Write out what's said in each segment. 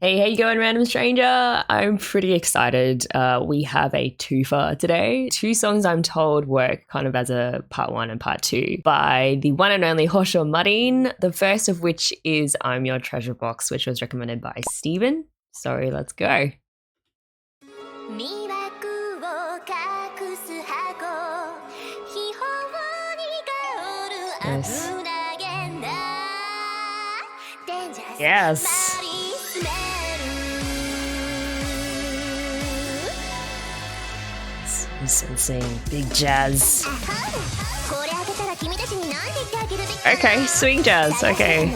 Hey, how you going, random stranger? I'm pretty excited. We have a twofer today. Two songs I'm told work kind of as a part one and part two by the one and only Houshou. The first of which is I'm Your Treasure Box, which was recommended by Steven. So let's go. Yes. Yes. Sensing big jazz. Okay, swing jazz. Okay.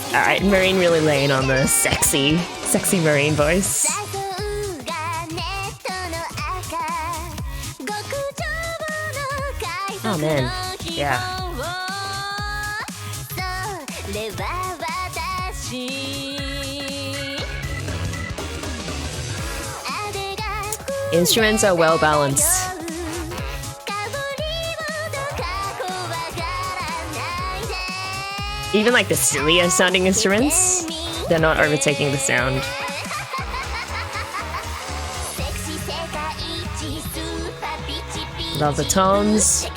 Alright, Marine really laying on the sexy Marine voice. Oh man, yeah. Instruments are well balanced. Even like the sillier sounding instruments, they're not overtaking the sound. Love the tones.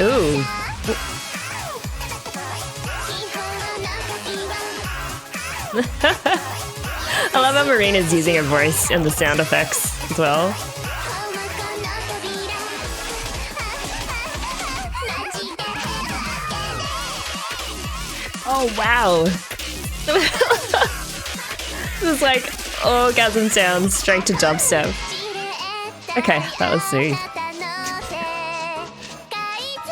Ooh. I love how Marine is using her voice in the sound effects as well. Oh wow. This is like orgasm sounds straight to dubstep. Okay, that was sweet.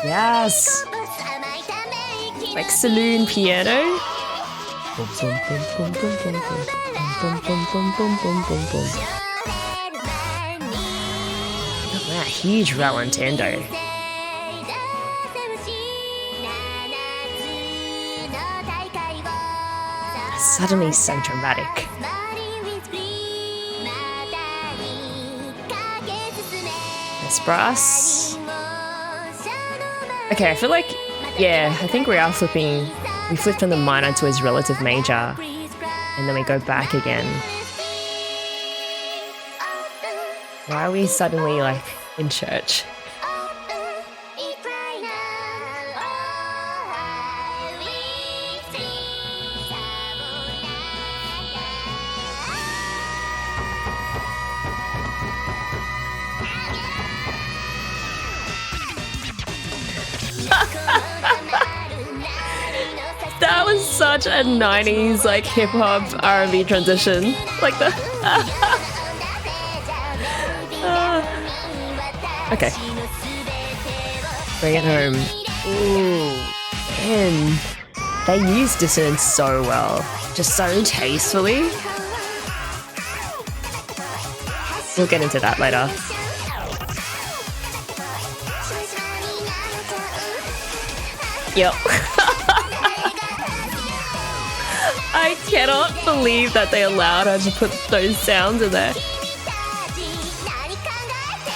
Yes! Like saloon piano. Look at that huge rallentando. Suddenly so dramatic. This brass. Okay, I feel like, yeah, I think we are flipping. We flipped from the minor to his relative major, and then we go back again. Why are we suddenly like in church? That was such a 90s like hip hop R&B transition. Like the okay. Bring it home. Ooh, man. They use dissonance so well. Just so tastefully. We'll get into that later. Yep. I cannot believe that they allowed her to put those sounds in there.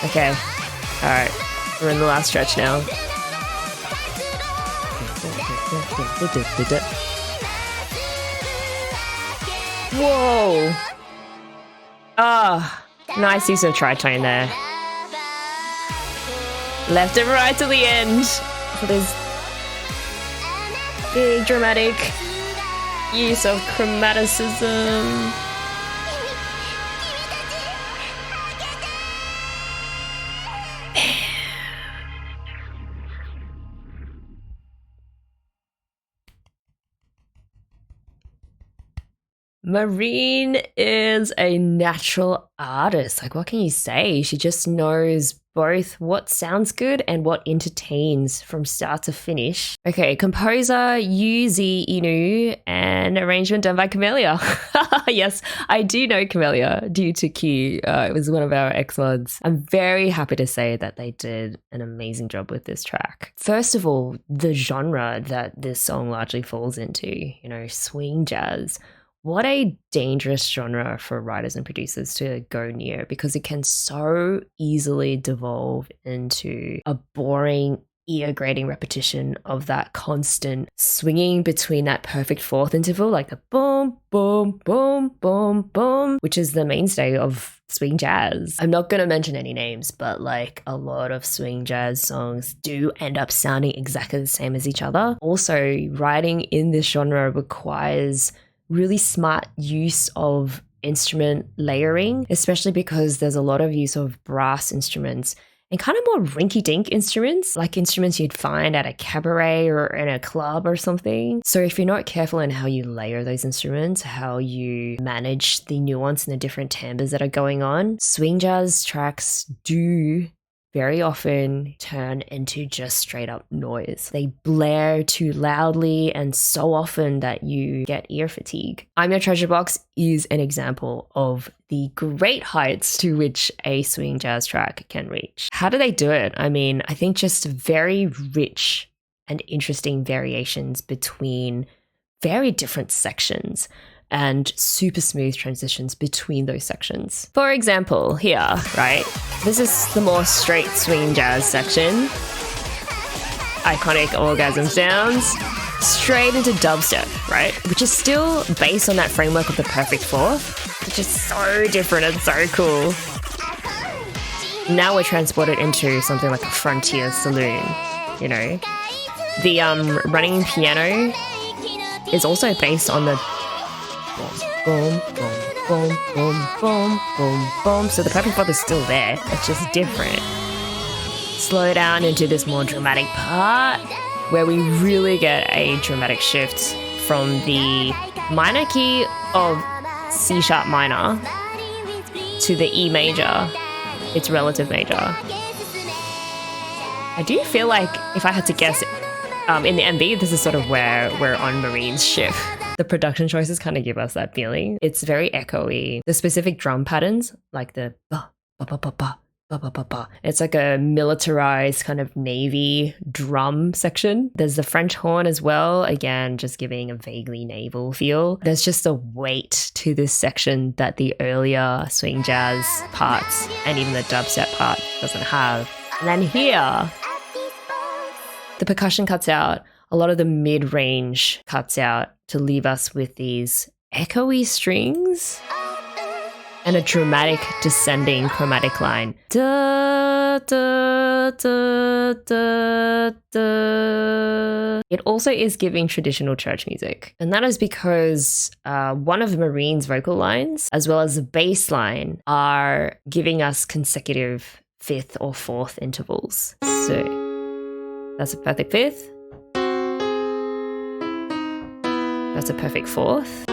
Okay. Alright. We're in the last stretch now. Whoa! Ah, nice use of tritone there. Left and right to the end. So there's big dramatic use of chromaticism. Marine is a natural artist. Like, what can you say? She just knows both what sounds good and what entertains from start to finish. Okay, composer Yuzi Inu and arrangement done by Camellia. Yes, I do know Camellia due to Q. It was one of our ex-mods. I'm very happy to say that they did an amazing job with this track. First of all, the genre that this song largely falls into, swing jazz. What a dangerous genre for writers and producers to go near, because it can so easily devolve into a boring, ear-grating repetition of that constant swinging between that perfect fourth interval, like the boom, boom, boom, boom, boom, which is the mainstay of swing jazz. I'm not going to mention any names, but like a lot of swing jazz songs do end up sounding exactly the same as each other. Also, writing in this genre requires really smart use of instrument layering, especially because there's a lot of use of brass instruments and kind of more rinky-dink instruments, like instruments you'd find at a cabaret or in a club or something. So if you're not careful in how you layer those instruments, how you manage the nuance and the different timbres that are going on, swing jazz tracks do very often turn into just straight up noise. They blare too loudly and so often that you get ear fatigue. I'm Your Treasure Box is an example of the great heights to which a swing jazz track can reach. How do they do it? I mean, I think just very rich and interesting variations between very different sections and super smooth transitions between those sections. For example, here, right? This is the more straight swing jazz section. Iconic orgasm sounds. Straight into dubstep, right? Which is still based on that framework of the perfect fourth, which is so different and so cool. Now we're transported into something like a frontier saloon, The running piano is also based on the boom, boom, boom, boom, boom, boom, boom. So the perfect fourth is still there. It's just different. Slow down into this more dramatic part where we really get a dramatic shift from the minor key of C sharp minor to the E major, its relative major. I do feel like if I had to guess, in the MV, this is sort of where we're on Marine's ship. The production choices kind of give us that feeling. It's very echoey. The specific drum patterns, like the ba, ba, ba, ba, ba, ba, ba, ba, ba. It's like a militarized kind of Navy drum section. There's the French horn as well, again, just giving a vaguely naval feel. There's just a weight to this section that the earlier swing jazz parts and even the dubstep part doesn't have. And then here, the percussion cuts out. A lot of the mid-range cuts out to leave us with these echoey strings and a dramatic descending chromatic line. Da, da, da, da, da. It also is giving traditional church music. And that is because one of Marine's vocal lines, as well as the bass line, are giving us consecutive fifth or fourth intervals. So that's a perfect fifth. That's a perfect fourth.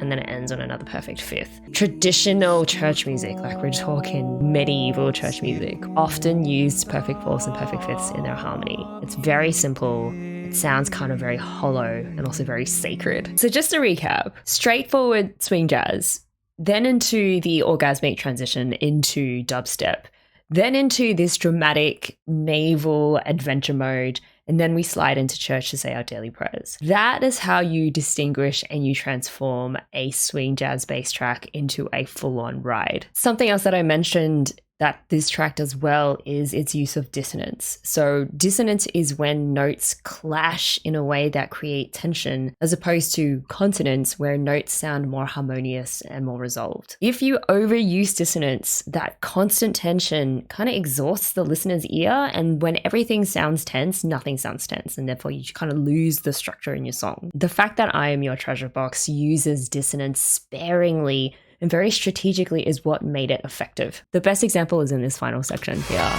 And then it ends on another perfect fifth. Traditional church music, like we're talking medieval church music, often used perfect fourths and perfect fifths in their harmony. It's very simple. It sounds kind of very hollow and also very sacred. So just to recap, straightforward swing jazz, then into the orgasmic transition into dubstep, then into this dramatic naval adventure mode, and then we slide into church to say our daily prayers. That is how you distinguish and you transform a swing jazz bass track into a full-on ride. Something else that I mentioned that this track does well is its use of dissonance. So dissonance is when notes clash in a way that create tension, as opposed to consonance where notes sound more harmonious and more resolved. If you overuse dissonance, that constant tension kind of exhausts the listener's ear, and when everything sounds tense, nothing sounds tense, and therefore you kind of lose the structure in your song. The fact that I Am Your Treasure Box uses dissonance sparingly and very strategically is what made it effective. The best example is in this final section here.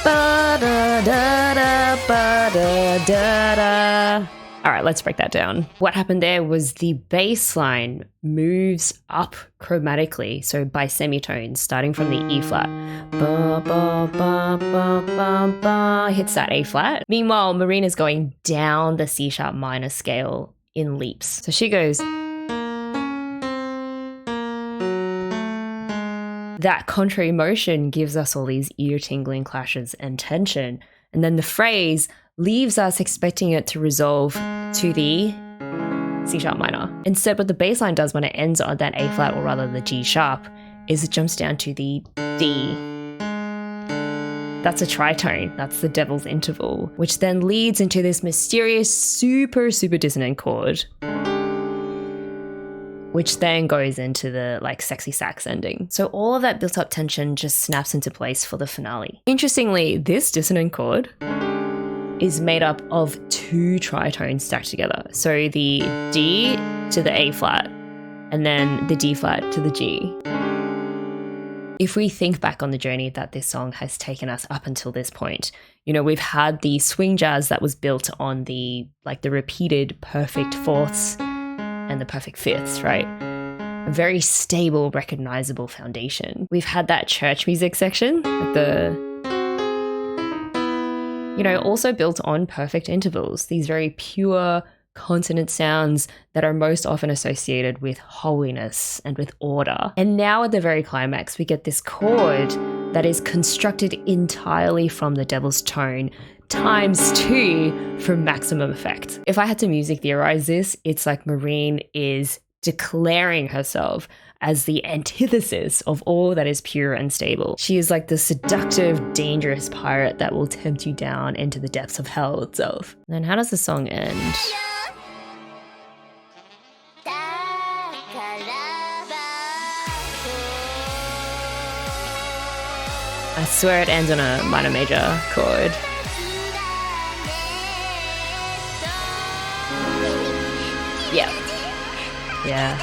Ba-da-da-da, ba-da-da-da. All right, let's break that down. What happened there was the bass line moves up chromatically, so by semitones, starting from the E flat. Ba, ba, ba, ba, ba, ba, hits that A flat. Meanwhile, Marine is going down the C sharp minor scale in leaps. So she goes. That contrary motion gives us all these ear-tingling clashes and tension. And then the phrase leaves us expecting it to resolve to the C sharp minor. Instead, what the bass line does when it ends on that A flat, or rather the G sharp, is it jumps down to the D. That's a tritone. That's the devil's interval, which then leads into this mysterious, super dissonant chord, which then goes into the like sexy sax ending. So all of that built up tension just snaps into place for the finale. Interestingly, this dissonant chord is made up of two tritones stacked together. So the D to the A flat, and then the D flat to the G. If we think back on the journey that this song has taken us up until this point, you know, we've had the swing jazz that was built on the repeated perfect fourths and the perfect fifths, right? A very stable, recognizable foundation. We've had that church music section, like also built on perfect intervals, these very pure consonant sounds that are most often associated with holiness and with order. And now at the very climax, we get this chord that is constructed entirely from the devil's tone ×2 for maximum effect. If I had to music theorize this, it's like Marine is declaring herself as the antithesis of all that is pure and stable. She is like the seductive, dangerous pirate that will tempt you down into the depths of hell itself. And then how does the song end? I swear it ends on a minor major chord. Yeah.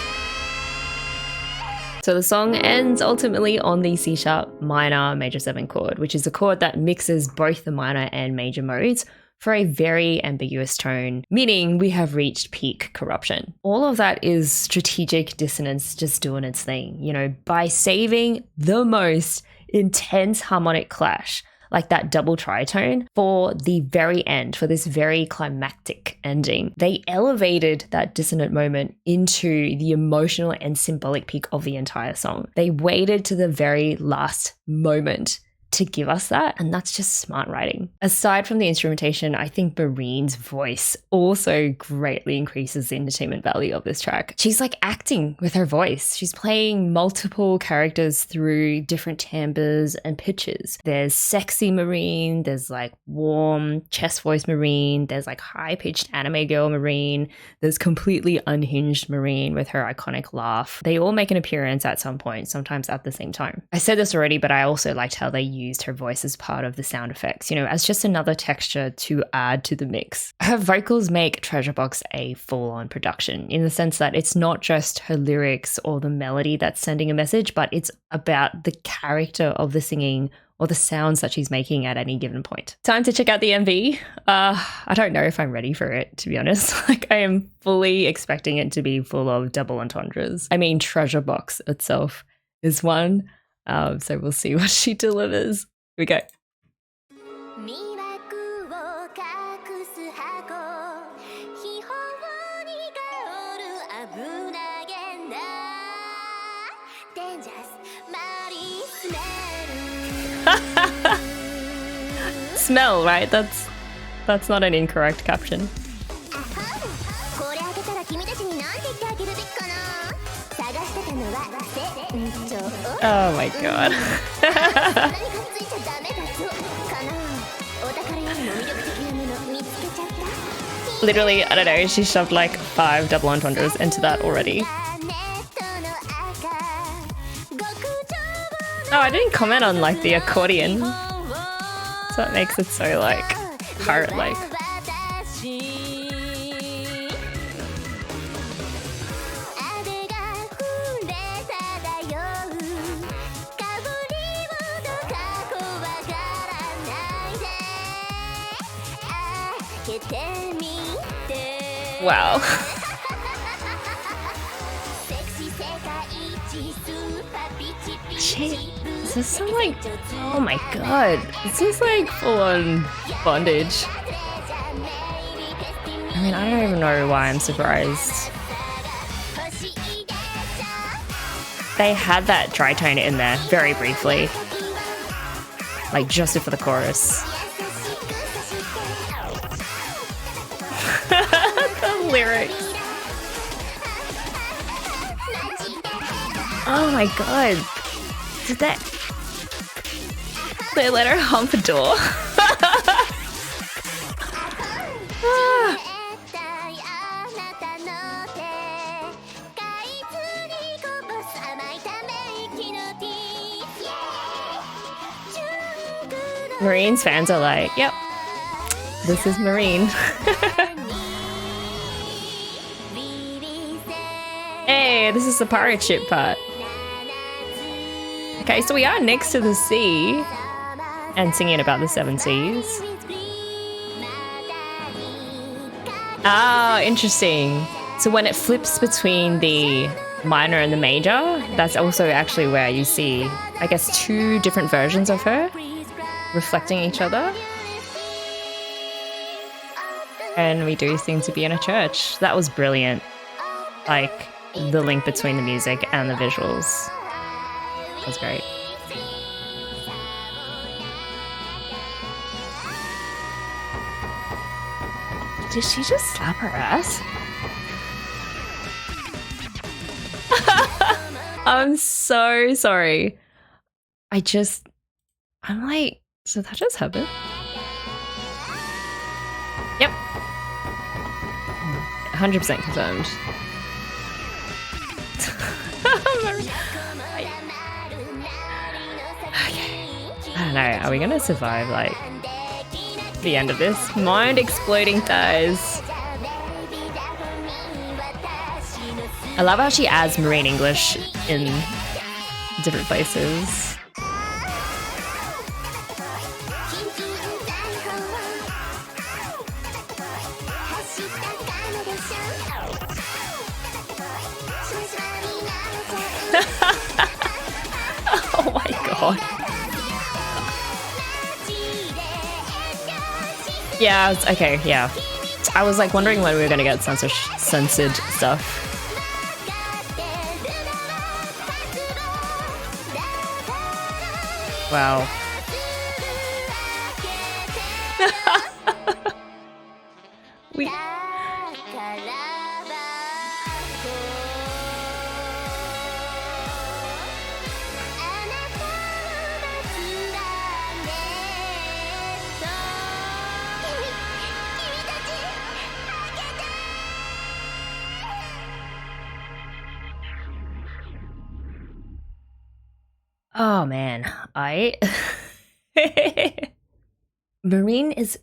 So the song ends ultimately on the C sharp minor major 7 chord, which is a chord that mixes both the minor and major modes for a very ambiguous tone, meaning we have reached peak corruption. All of that is strategic dissonance just doing its thing, you know, by saving the most intense harmonic clash, like that double tritone, for the very end, for this very climactic ending. They elevated that dissonant moment into the emotional and symbolic peak of the entire song. They waited to the very last moment to give us that, and that's just smart writing. Aside from the instrumentation, I think Marine's voice also greatly increases the entertainment value of this track. She's like acting with her voice. She's playing multiple characters through different timbres and pitches. There's sexy Marine, there's like warm chest voice Marine, there's like high-pitched anime girl Marine, there's completely unhinged Marine with her iconic laugh. They all make an appearance at some point, sometimes at the same time. I said this already, but I also liked how they used her voice as part of the sound effects, you know, as just another texture to add to the mix. Her vocals make Treasure Box a full-on production in the sense that it's not just her lyrics or the melody that's sending a message, but it's about the character of the singing or the sounds that she's making at any given point. Time to check out the MV. I don't know if I'm ready for it, to be honest. Like, I am fully expecting it to be full of double entendres. I mean, Treasure Box itself is one. So we'll see what she delivers. Here we go. Smell, right? That's not an incorrect caption. Oh my god. Literally, I don't know, she shoved like 5 double entendres into that already. Oh, I didn't comment on like the accordion. So it makes it so like pirate-like. Wow. Shit. Is this some like, oh my god. This is like full on bondage. I mean, I don't even know why I'm surprised. They had that tritone in there very briefly. Like just for the chorus. The lyrics. Oh my god. Did that... They let her hump a door. Marine's fans are like, yep, this is Marine. Hey, this is the pirate ship part. Okay, so we are next to the sea and singing about the seven seas. Ah, interesting. So when it flips between the minor and the major, that's also actually where you see, I guess, two different versions of her reflecting each other. And we do seem to be in a church. That was brilliant. Like, the link between the music and the visuals. That was great. Did she just slap her ass? I'm so sorry. I'm like, did that just happen? Yep. 100% confirmed. Okay. I don't know. Are we going to survive, like, the end of this? Mind exploding thighs. I love how she adds Marine English in different places. Oh my god. Yeah, okay, yeah. I was like wondering when we were gonna get censored stuff. Wow. we Oh man, Marine is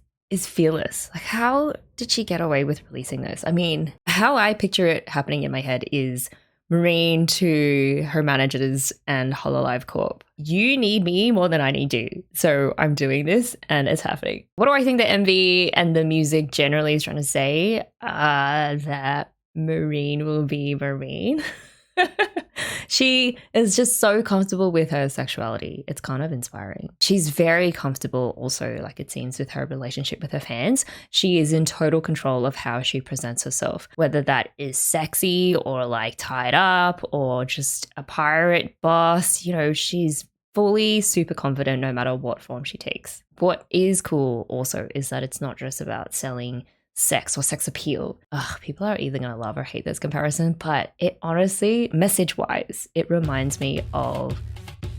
fearless. Like, how did she get away with releasing this? I mean, how I picture it happening in my head is Marine to her managers and Hololive Corp. You need me more than I need you. So I'm doing this and it's happening. What do I think the MV and the music generally is trying to say? That Marine will be Marine. She is just so comfortable with her sexuality. It's kind of inspiring. She's very comfortable also, like it seems, with her relationship with her fans. She is in total control of how she presents herself, whether that is sexy or like tied up or just a pirate boss. You know, she's fully super confident no matter what form she takes. What is cool also is that it's not just about selling sex or sex appeal. Ugh, people are either going to love or hate this comparison, but it honestly, message-wise, it reminds me of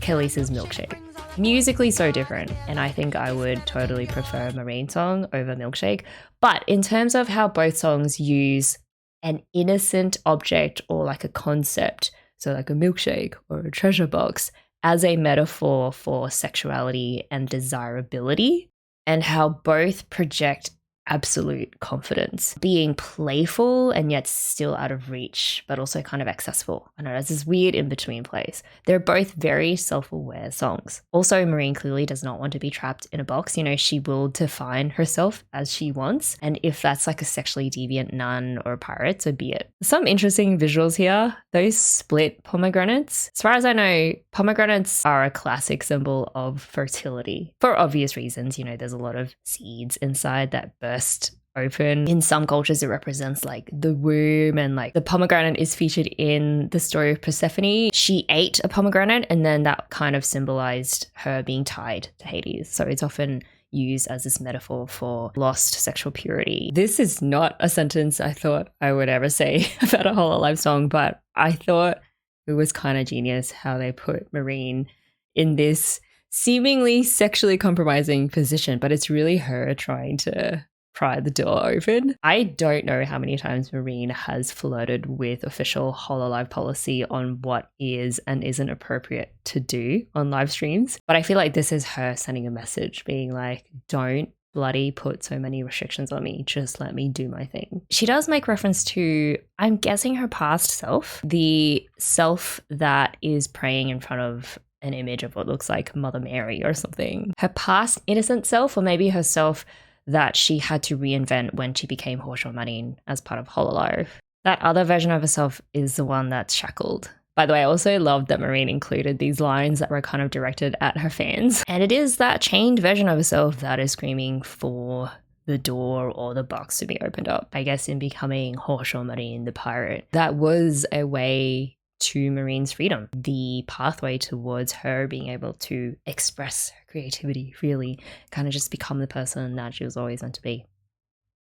Khalees's Milkshake. Musically so different, and I think I would totally prefer Marine song over Milkshake. But in terms of how both songs use an innocent object or like a concept, so like a milkshake or a treasure box, as a metaphor for sexuality and desirability, and how both project absolute confidence, being playful and yet still out of reach, but also kind of accessible. I know, there's this weird in-between place. They're both very self-aware songs. Also, Marine clearly does not want to be trapped in a box. You know, she will define herself as she wants. And if that's like a sexually deviant nun or a pirate, so be it. Some interesting visuals here. Those split pomegranates. As far as I know, pomegranates are a classic symbol of fertility. For obvious reasons, you know, there's a lot of seeds inside that burst open. In some cultures, it represents like the womb, and like the pomegranate is featured in the story of Persephone. She ate a pomegranate, and then that kind of symbolized her being tied to Hades. So it's often used as this metaphor for lost sexual purity. This is not a sentence I thought I would ever say about a Hololive song, but I thought it was kind of genius how they put Marine in this seemingly sexually compromising position, but it's really her trying to pry the door open. I don't know how many times Marine has flirted with official Hololive policy on what is and isn't appropriate to do on live streams, but I feel like this is her sending a message being like, don't bloody put so many restrictions on me, just let me do my thing. She does make reference to, I'm guessing, her past self, the self that is praying in front of an image of what looks like Mother Mary or something. Her past innocent self, or maybe herself that she had to reinvent when she became Houshou as part of Hololive. That other version of herself is the one that's shackled. By the way, I also loved that Marine included these lines that were kind of directed at her fans. And it is that chained version of herself that is screaming for the door or the box to be opened up. I guess in becoming Houshou the pirate, that was a way to Marine's freedom, the pathway towards her being able to express her creativity, really kind of just become the person that she was always meant to be.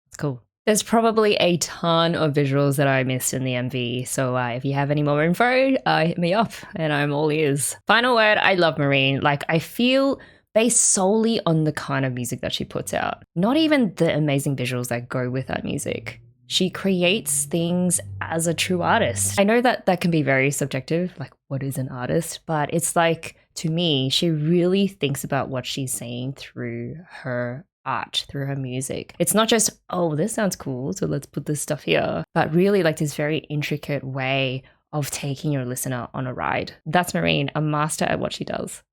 It's cool. There's probably a ton of visuals that I missed in the MV, so if you have any more info, hit me up and I'm all ears. Final word, I love Marine. Like, I feel based solely on the kind of music that she puts out, not even the amazing visuals that go with that music. She creates things as a true artist. I know that that can be very subjective, like what is an artist? But it's like, to me, she really thinks about what she's saying through her art, through her music. It's not just, oh, this sounds cool, so let's put this stuff here, but really like this very intricate way of taking your listener on a ride. That's Marine, a master at what she does.